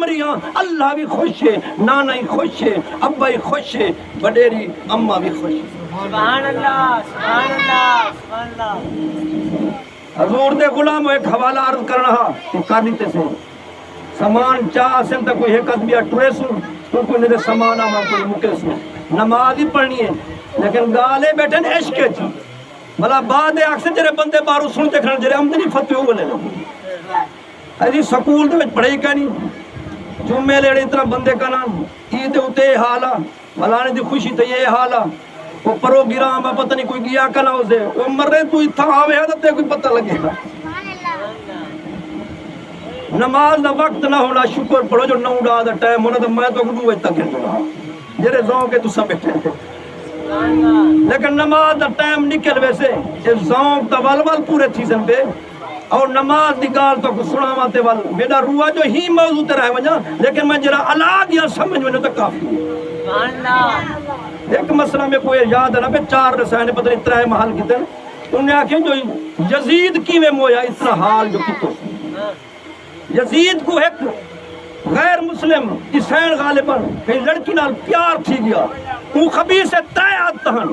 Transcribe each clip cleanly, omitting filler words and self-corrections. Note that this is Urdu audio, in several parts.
مریاں اللہ بھی خوش ہے نانا ہی خوش ہے ابا ہی خوش ہے بڈیری اماں بھی خوش ہے سبحان اللہ سبحان اللہ سبحان اللہ حضور دے غلام ایک حوالہ عرض کرنا تو کر دیتے سے سامان چاہ سن تک کوئی ایک آدمی ٹرے سو تو کوئی نہیں سامان آما کوئی مکے سو نماز ہی پڑھنی ہے لیکن گالے بیٹھے عشق تھی بلا بعد اکثر جڑے بندے بارو سنتے کھڑے جڑے آمدنی فتوی ہو گئے ایسی سکول دے وچ پڑھائی کہنی جمعے لیڑے اتنا بندے کنا عید ہوتے حالا ملانے دی خوشی تے یہ حالا وہ پروگرام پتہ نہیں کوئی گیا کنا اسے وہ مر رہے تو اتھا آوے ہے تے کوئی پتہ لگے گا نماز دا وقت نہ ہونا شکر پڑھو جو 9 دا ٹائم ہونا تو میں تو گڈو وچ تک گھنٹا جڑے ذوق کے تو سب بیٹھے لیکن نماز دا ٹائم نکل ویسے یہ ذوق دا ول پورے تھی سن پہ اور نماز دی گال تو سناواں تے ول میرا روح جو ہی موضوع تے رہ ونجا لیکن میں جڑا الگ یا سمجھ میں تو کافی سبحان اللہ ایک مسئلہ میں کوئی یاد ہے نا پہ 4 رسائن پتہ نہیں 3 محل کیتے انہوں نے آکھیں جو یزید کیویں مویا اتنا حال جو کیتو یزید کو ایک غیر مسلم حسین غالباً کہیں لڑکی نال پیار تھی گیا وہ خبیث سے تیاد تہن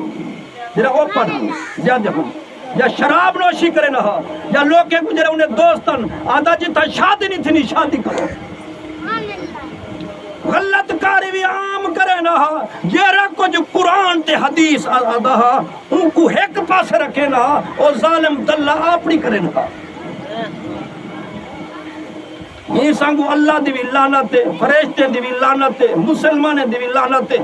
جرا اوپن یا دیکھو یا شراب نوشی کرے نہ یا لوگ کے گزرے انہیں دوستن آدھا جتا شادی نہیں تھی نہیں شادی کرو غلط کاری بھی عام کرے نہ یہ رکھو جو قرآن تے حدیث آدھا ان کو ایک پاس رکھے نہ اور ظالم دلہ اپنی کرے نہ یہ سانگو اللہ دی بھی لعنت ہے فرشتے دی بھی لعنت ہے مسلمانے دی بھی لعنت ہے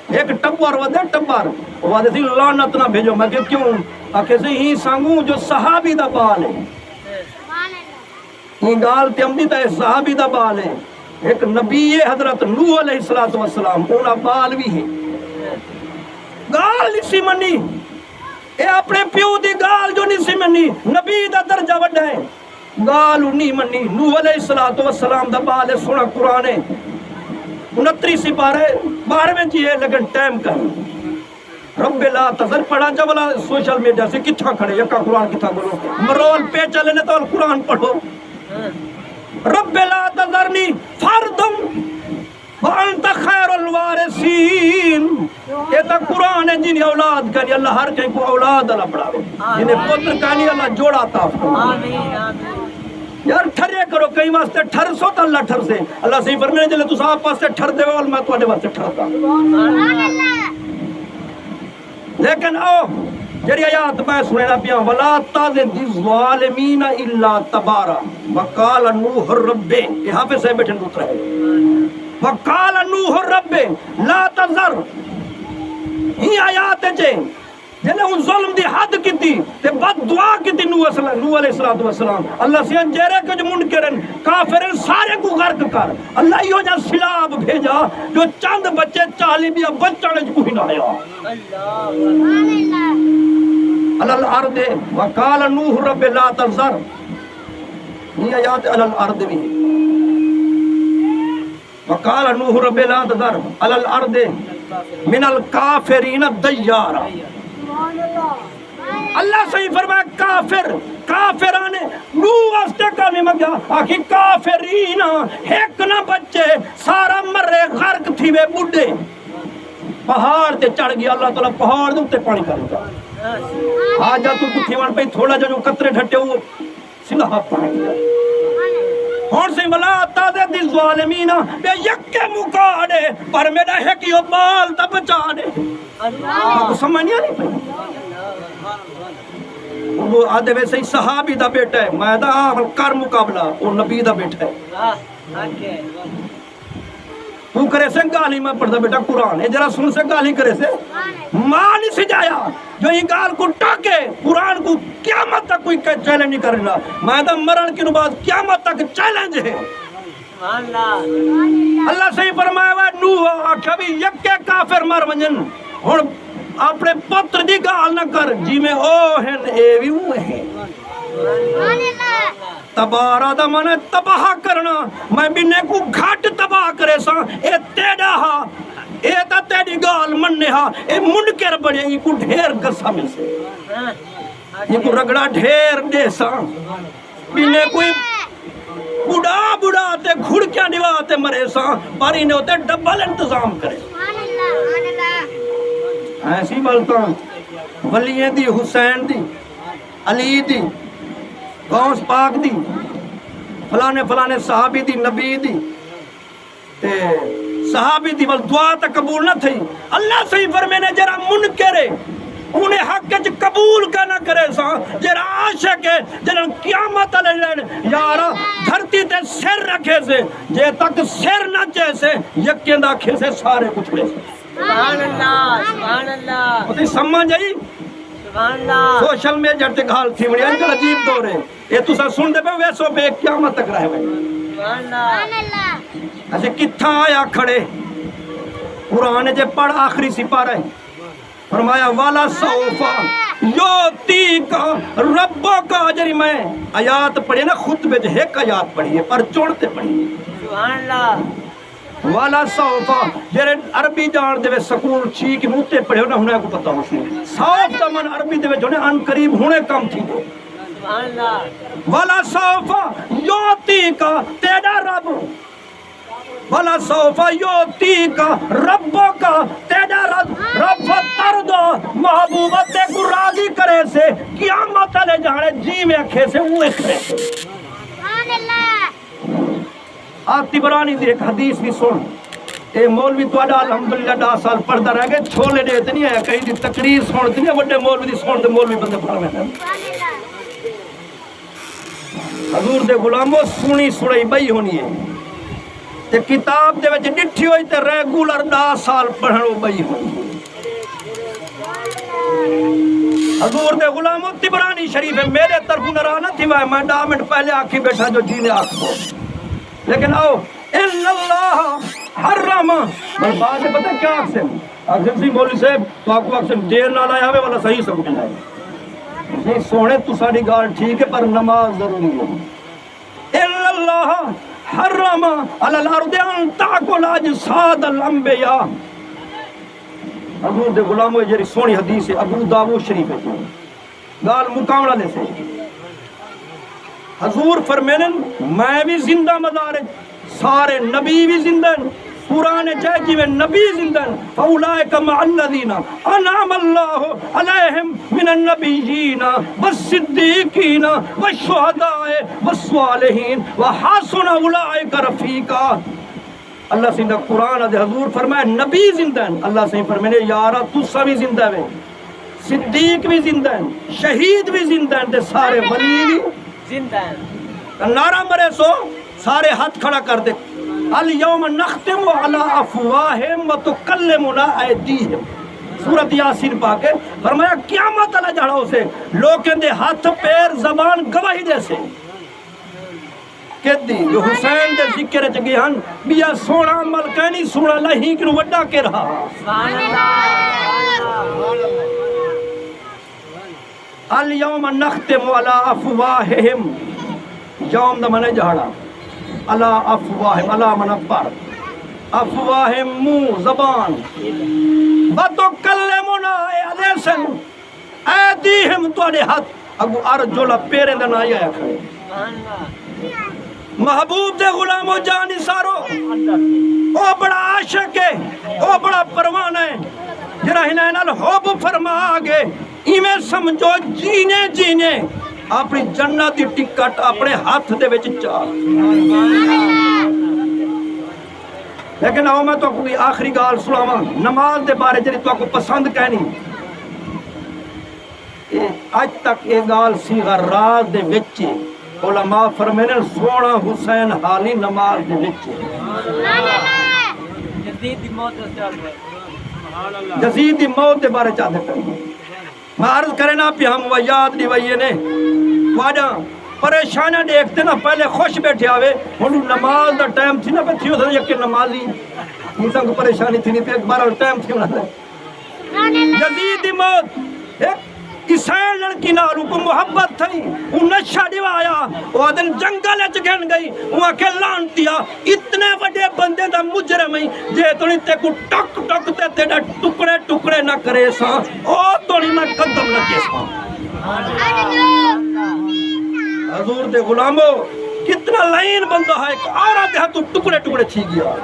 ایک ٹبر ودے ٹبر ودے سی لعنت نہ بھیجو میں کہ کیوں آکھے سے ہی سانگو جو صحابی دا بال ہے یہ گال تے امدی تا صحابی دا بال ہے ایک نبی حضرت نوح علیہ السلام اونا بال بھی ہے گال نسی منی اے اپنے پیو دی گال جو نسی منی نبی دا درجہ وڈا ہے گال نہیں منی نوح علیہ السلام دا بال ہے سونا قرآن ہے 29 سپارے 12ویں جی ہے لیکن ٹائم کر رب لا تذر پڑھا جب سوشل میڈیا سے کتھا کھڑے یکا قرآن کتھا بولو مرول پہ چلے نے تو قرآن پڑھو رب لا تذرنی فردم وانت خیر الوارثین یہ تا قرآن ہے جنہیں اولاد کرنی اللہ ہر کہیں کو اولاد اللہ پڑھاوے جنہیں پتر کہانی اللہ جوڑا تاف آمین آمین یار ٹھرے کرو کئی واسطے ٹھر سو تو اللہ ٹھر سے اللہ صحیح فرمینے جلے تو صاحب پاس سے ٹھر دے اور میں توڑے واسطے ٹھرتا لیکن آؤ جری آیات میں سنینا پیا وَلَا تَزِدِ الظَّالِمِينَ إِلَّا تَبَارًا وَقَالَ نُوحُ الرَّبِّ یہاں پہ سے بیٹھے دوترا ہے وَقَالَ نُوحُ الرَّبِّ لَا تَذَرْ ہی آیات ہے جنہیں ان ظلم دی حد کی تھی تے بد دعا کی تھی نوح علیہ السلام اللہ سے انجیرے کے جو منکرن کافرن سارے کو غرق کر اللہ یہ جا سلاب بھیجا جو چند بچے چالی بھی بچانے جو کوئی نہ آیا علی الارض وقال نوح رب لا تذر یہ آیات علی الارض بھی وقال نوح رب لا تذر علی الارض من الکافرین دیارا اللہ صحیح فرمایا کافرانے نو واسطے کامی مگیا آخی کافرین ایک نہ بچے سارا مرے غرق تھی وے بڑھے پہاڑ تے چڑھ گیا اللہ تعالیٰ پہاڑ دے اتے پانی کرے گا آجا تو کتھی وان پہ تھوڑا جو قطرے ڈھٹے وہ سلحہ پانی گیا ہون سے ملا تازے دی ظالمین بے یکے مکاڑے پر میرا ہے کہ یہ بال تا بچانے کو سمجھنیا نہیں پہنے وہ آدھے ویسے ہی صحابی دا بیٹا ہے میں دا کر مقابلہ وہ نبی دا بیٹا ہے تو کرے سے گالی میں پڑھتا بیٹا قرآن ہے جرا سن سے گالی کرے سے ماں نہیں سجایا جو یہ گال کو ٹاکے قرآن کو قیامت تک کوئی چیلنج نہیں کرنا میں دا مرن کی نبات قیامت تک چیلنج ہے اللہ صحیح فرمایا ہے نوح آکھا بھی یکے کافر مر ونجن اور اپنے پتر دی گال نہ کر جی میں اوہن اے بھی ہوئے ہیں تبارہ دا مانے تباہ کرنا میں بینے کو گھاٹ تباہ کرے سا اے تیڑا ہا اے تا تیڑی گال مننے ہا اے منکر بڑے یہ کو ڈھیر گسا میں سے یہ کو رگڑا ڈھیر دے سا بینے کوئی بڑا بڑا تے گھڑکیاں دیوا تے مرے سا پر انہیں ہوتے ڈبل انتظام کرے ایسی بلتا ولیین دی حسین دی علی دی غوث پاک دی فلانے فلانے صحابی دی نبی دی تے صحابی دی ول دعا تا قبول نہ تھی اللہ صحیح فرمینے جرا منکرے انہیں حق چ قبول کا نہ کرے سا جرا عاشق ہے جرا قیامت علیہ لین یارا دھرتی تے سر رکھے سے جے تک سر نہ جیسے یقین داکھے سے سارے کچھ لے سے سبحان اللہ سبحان اللہ پتہ سمجھ آئی سبحان اللہ سوشل میڈیا تے گال تھی بڑی انکل عجیب دور ہے یہ تو سا سن دے پہ ویسو پہ قیامت تک رہے ہوئے سبحان اللہ ایسے کتھا آیا کھڑے قرآن جے پڑھ آخری سپارہ ہے فرمایا والا سوفا یوتی کا ربوں کا اجر میں آیات پڑھی نا خطبے جو ایک آیات پڑھی ہے پر چوڑتے پڑھی ہے سبحان اللہ والا سوفا جرے عربی جان دے سکول چھی کی موتے پڑھے ہونا ہونے کو پتا اس نے سوف دا من عربی دے جو ان قریب ہونے کم تھی دو سبحان اللہ والا سوفا یوتی کا تیرا رب والا سوفا یوتی کا ربوں کا تیرا رب تردو محبوبت کو راضی کرے سے قیامت علیہ جانے جی میں اکھے سے وہ اکھرے سبحان اللہ آتی برانی دی ایک حدیث بھی سن اے مولوی تو اڈا الحمدللہ 10 سال پڑھتا رہ گئے چھولے دیتے نہیں ہے کہیں دی تقریر سنتے نہیں وڈے مولوی دی سنتے مولوی بندے پڑھ میں حضور دے غلاموں سنی سڑائی بئی ہونی ہے تے کتاب دے وچ ڈٹھی ہوئی تے ریگولر 10 سال پڑھنو بئی ہونی ہے حضور دے غلاموں تبرانی شریف ہے میرے طرف نرانا تھی میں 10 منٹ پہلے آکھی بیٹھا جو جینے آکھ کو لیکن آؤ ان اللہ حرم میں بات ہے پتہ کیا اکسن اکسن سی مولوی صاحب تو آپ کو اکسن دیر نہ لائے ہوئے والا صحیح سمجھ لائے نہیں سونے تو ساری گال ٹھیک ہے پر نماز ضروری ہے ان اللہ حرم علی الارض ان تاکل اجساد الانبیاء حضور دے غلاموں جری سونی حدیث ہے ابو داؤد شریف ہے گال مقاملہ لے سے حضور فرمینن میں بھی زندہ مدارج سارے نبی بھی زندہ قرآن جائے جی میں نبی زندہ فاولائک مع الذین انعم اللہ علیہم من النبیین والصدیقین والشہداء والصالحین وحسن اولئک رفیقا اللہ سے قرآن دے حضور فرمائے نبی زندہ ہیں اللہ سے فرمائے یارا تو سبھی زندہ ہیں صدیق بھی زندہ ہیں شہید بھی زندہ ہیں سارے ولی بھی زندہ ہے نعرہ مرے سو سارے ہاتھ کھڑا کر دے الیوم نختم علی افواہم وتکلمنا ایدیہم سورۃ یاسین پاک ہے فرمایا قیامت اللہ جڑاؤ سے لوگوں دے ہاتھ پیر زبان گواہی دے سے کہ دی جو حسین دے ذکر چ گئے ہن بیا سونا عمل کہنی سونا لہی کنو وڈا کے رہا سبحان اللہ الیوم نختم علی افواہم یوم دا منے جہڑا علی افواہم علی من پر افواہم منہ زبان وتکلمنا ایدیہم ایدیہم توڑے ہاتھ اگو ارجل پیرے دا نہ آیا کھڑے سبحان اللہ محبوب دے غلامو جانی سارو او بڑا عاشق ہے او بڑا پروانہ ہے جرا ہنائن الحب فرما آگے ایمیں سمجھو جینے جینے اپنی جنتی ٹکٹ اپنے ہاتھ دے وچ چاہ لیکن آؤ میں تو کوئی آخری گال سناواں نماز دے بارے جڑی تو کو پسند کہنی اج تک یہ گال سی راز دے وچ علماء فرمینے سونا حسین حالی نماز دے وچ جدید دی موت چل رہا یزید دی موت دے بارے چاہتے کریں میں عرض کرنا پہ ہم وہ یاد نہیں وہی نے واجہ پریشانہ دیکھتے نا پہلے خوش بیٹھے آوے انہوں نماز دا ٹائم تھی نا پہ تھی ہوتا یکی نمازی انسان کو پریشانی تھی نہیں پہ ایک بارہ ٹائم تھی ہونا یزید دی موت ایک عیسائی لڑکی نالو کو محبت تھی انہوں نشہ دیوایا وہ دن جنگل گھن گئی وہاں کے لانتیا اتنے بڑے بندے دا مجرم ہی جے تو نہیں تے کو ٹک ٹک تے تیڑا ٹکڑے ٹکڑے نہ کرے سا او تو نہیں میں قدم نہ کیس پا حضور دے غلاموں کتنا لائن بندہ ہے ایک عورت ہے تو ٹکڑے ٹکڑے تھی گیا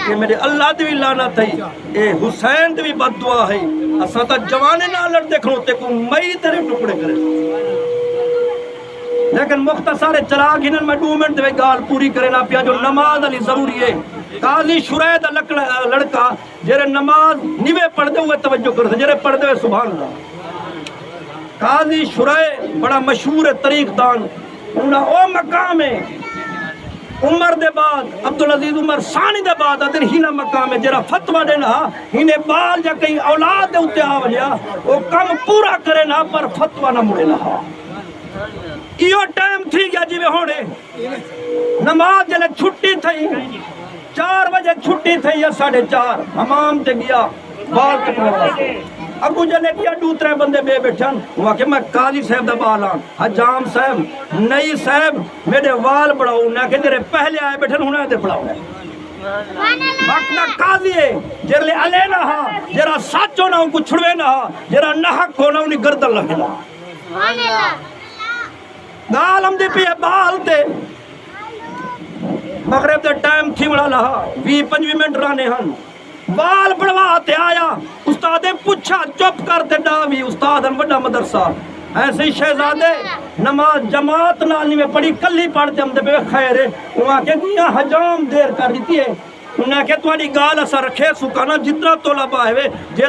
کہ میرے اللہ دی بھی لعنت ہے اے حسین دی بھی بد دعا ہے اساں تا جوانے نہ لڑ دیکھنو تے کو مئی تیرے ٹکڑے کرے لیکن مختصر چراغ ہنن میں 2 منٹ دے گال پوری کرے نہ پیا جو نماز علی ضروری ہے قاضی شرید لڑکا جڑے نماز نیوے پڑھ دے ہوئے توجہ کر جڑے پڑھ دے ہوئے سبحان اللہ قاضی شرید بڑا مشہور ہے طریق دان انہاں او مقام ہے عمر دے بعد عبدالعزیز عمر ثانی دے بعد ادھر ہینا مقام ہے جڑا فتوی دینا ہینے بال یا کہیں اولاد دے اوتے آ وجیا او کم پورا کرے نہ پر فتوی نہ مڑے نہ ایو ٹائم تھی گیا جی میں ہونے نماز جلے چھٹی تھی 4 بجے چھٹی تھی یا 4:30 حمام تے گیا بال کٹوا ابو جلے گیا 2-3 بندے بے بیٹھن وہاں کہ میں قاضی صاحب دا بال ہاں حجام صاحب نئی صاحب میرے وال بڑھاؤ نہ کہ تیرے پہلے آئے بیٹھن ہونا تے بڑھاؤ وقت نہ قاضی ہے جرلے علی نہ ہا جرا سچ ہونا ان کو چھڑوے نہ ہا جرا نحق ہونا انہیں گردن لگنا گال ہم دی پی بال تے مغرب دے ٹائم تھی بڑا لہا 20-25 منٹ رانے ہن بال بڑھواتے آیا استاد پوچھا چپ کرتے ڈاوی استاد ہن بڑا مدرسہ ایسے ہی شہزادے نماز جماعت نال میں پڑھی کلی پڑھتے ہم دے بے خیر ہے وہاں کہ گیا حجام دیر کر دیتی ہے انہیں کہ تمہاری گال اسا رکھے سکانا جتنا طلبہ ہے جے